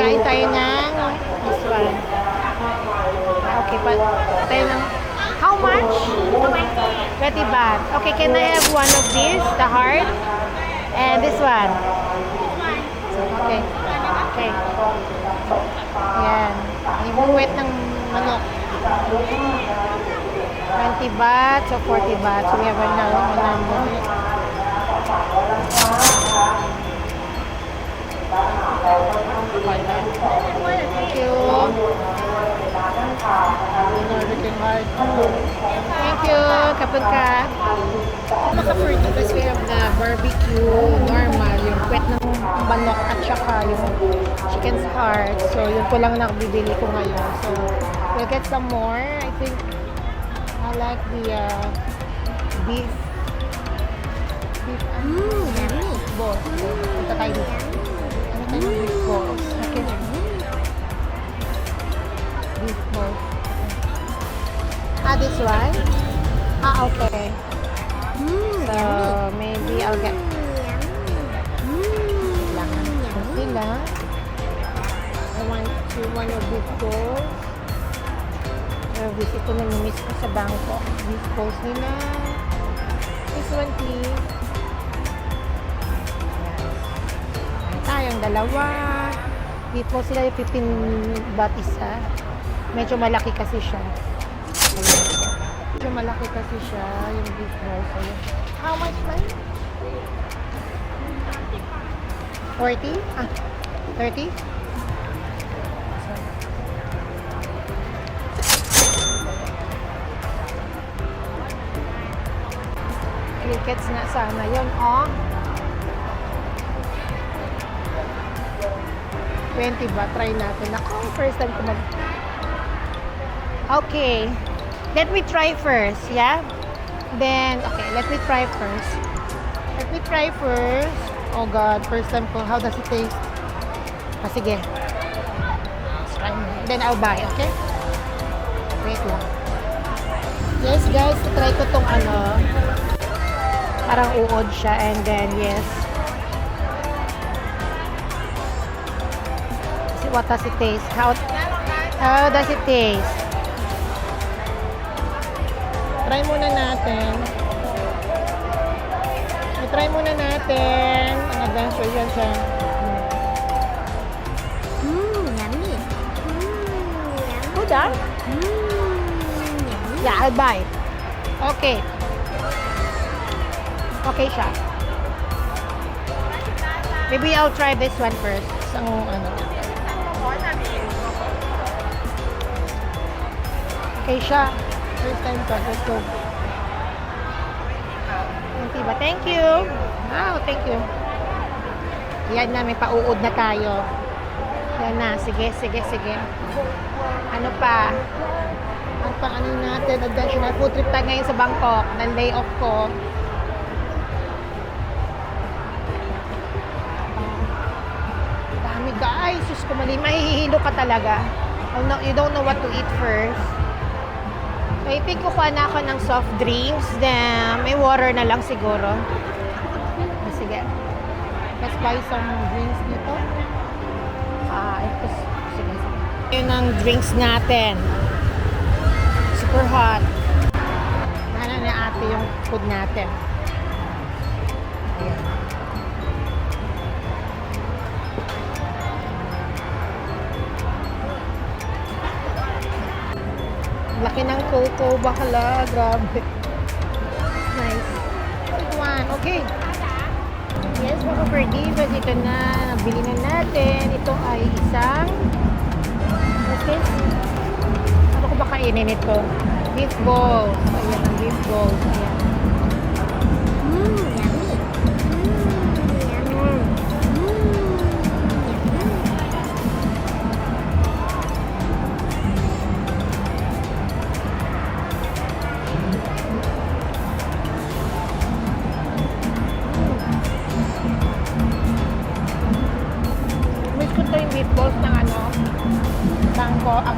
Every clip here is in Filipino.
Kain tayo ng this one. Okay, tayo ng how much? 20 baht. Okay, can I have one of these? The heart? And this one? Okay. Okay. Yan. Yung wet ng manok. 20 baht, so 40 baht. So we have now 100. Thank you. Thank you. Kapag ka maka-40 because we have the barbecue normal, yung kwet ng manok at saka yung chicken's heart. So yun ko lang nakabibili ko ngayon. So we'll get some more. I think I like the beef. Yummy. Balls. Punta tayo dito. Ano tayo ng beef balls? Okay. Beef balls. This one? Okay. So, maybe I'll get sila. I want a beef balls. Visit ko na miss ko sa Bangkok. Beef balls nila. This one, please. Tayong dalawa. Beef balls sila yung 15 baht isa. Medyo malaki kasi siya. Medyo malaki kasi siya yung beef balls. How much man? 40? 30? Crickets nga sana yun, oh. 20 ba? Try natin. Ako, first time ko Okay. Let me try first, yeah? Then, okay, let me try first. Let me try first. Oh God, first time ko. How does it taste? Sige. Let's try. Then I'll buy, okay? Wait lang. Yes, guys, try ko tong parang uod siya, and then, yes. See, what does it taste? How does it taste? Try muna natin. I-try muna natin. Ang adventure yan siya. Yummy. Good, ah? Yummy. Yeah, I'll buy. Okay. Okay siya. Maybe I'll try this one first. Isang Okay siya. First time to. Let's go. Diba? Thank you. Wow, thank you. Yan na, may pauod na tayo. Yan na. Sige. Ano pa? Ang pang natin, adventure. Food trip tayo ngayon sa Bangkok. Nang-lay off ko. Dami guys. Sus ko mali. Mahihilo ka talaga. You don't know what to eat first. So, I think kukuha na ako ng soft drinks. Then, may water na lang siguro. Sige. Let's buy some drinks dito. Sige. Yun ang drinks natin. Super hot. Ano na ate yung food natin. Ayan. Laki ng coco, bakala, grabe. Nice. Good one. Okay. Yes, mga forgivers, ito na. Nabili na natin. Ito ay isang what's this? Ano ko ba kainin ito? Beef balls. Ayan ang beef balls. Ayan. Yummy. Miss ko to yung beef balls ng Bangkok.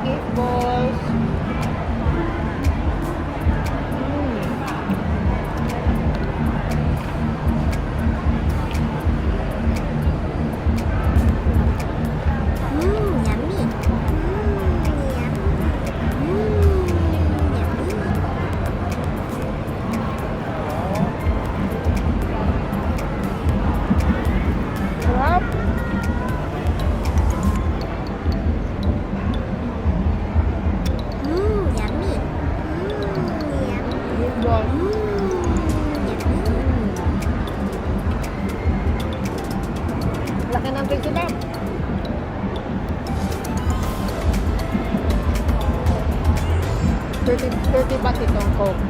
Beef balls. Laki ng face nila. 30 baht itong Coke.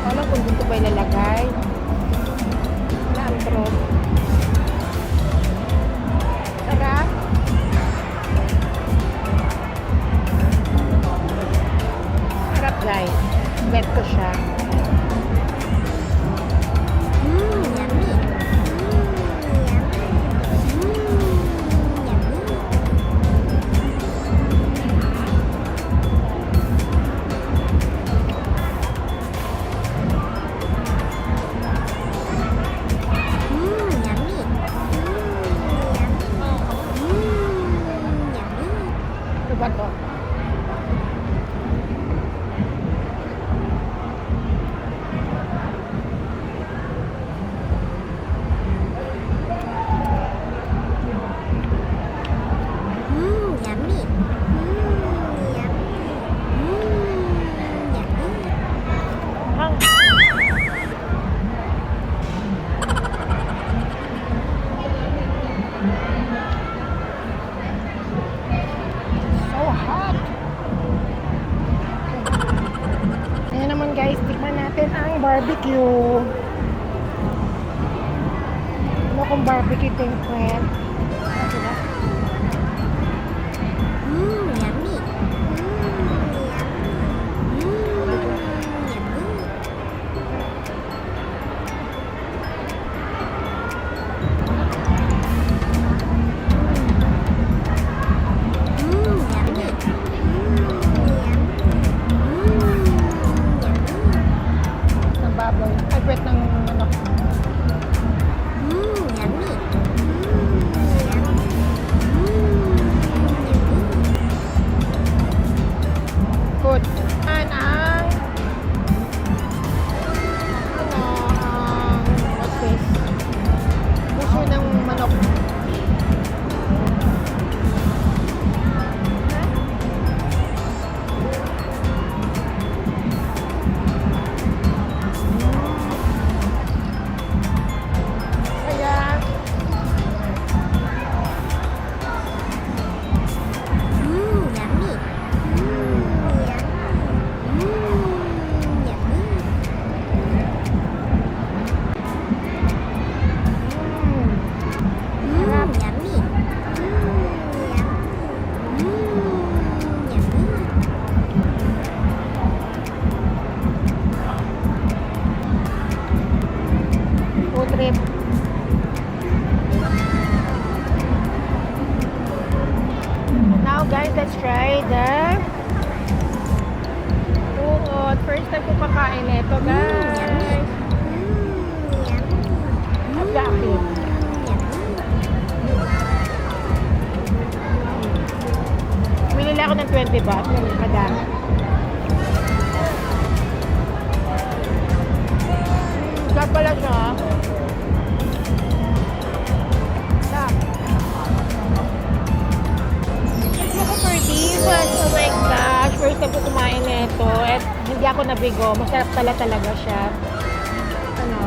Alam kung dito ba ilalagay. Naantro. Sarap. Sarap guys. Bet ko siya. Yummy. Ano ba to? Hang. So hot. Ayan naman guys, tikman natin ang barbecue. Ano kung barbecue template? Ano sila? Ng baboy. Ay, pwet ng manok. Good. Ang what's this? Puso ng manok. Kaya, food trip. Now guys, let's try the uod. First time ko kakain ito guys. Yummy. Binili ako ng 20 baht. Madami. Sarap pala siya. Sarap. Ito ko for divas. Oh my gosh. First time ko kumain nito. At hindi ako nabigo. Masarap talaga siya. Ano?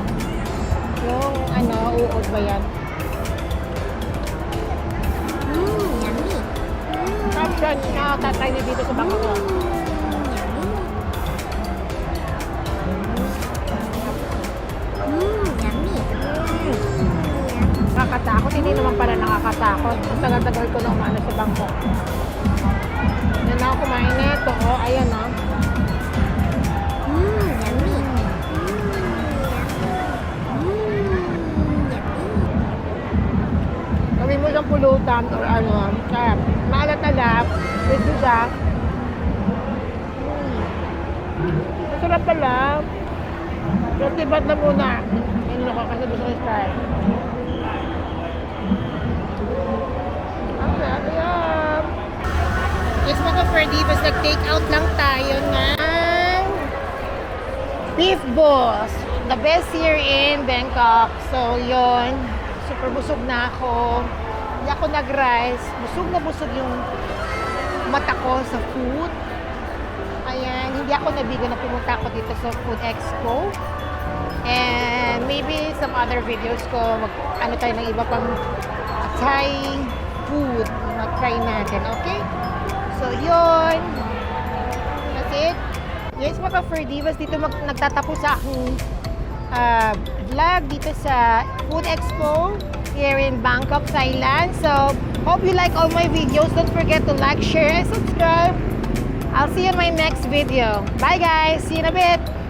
Yung uod ba yan? Sarap siya. Nakakatay na dito sa baka ko. Nakakatakot. Hindi naman pala nakakatakot. Ang tagal-tagal ko na umano sa bangko. Yan ako kumain nito. Oh, ayan oh. Gawin mo siyang pulutan or ano. Sarap. Maalat-alap. Pwede siya. Masarap pala. 20 baht na muna. Yan ako kasi gusto ko try. Yes mga Ferdivas, nag-take out lang tayo ng Beef Boss. The best here in Bangkok. So yun, super busog na ako. Hindi ako nag-rice. Busog na busog yung mata ko sa food. Ayan, hindi ako nabigo na pumunta ako dito sa Food Expo. And maybe some other videos ko, ano tayo ng iba pang Thai food. Mag-try natin, okay? So, yun. That's it. Yes, mga Fur Divas, dito nagtatapos sa aking vlog dito sa Food Expo here in Bangkok, Thailand. So, hope you like all my videos. Don't forget to like, share, and subscribe. I'll see you in my next video. Bye guys! See you in a bit!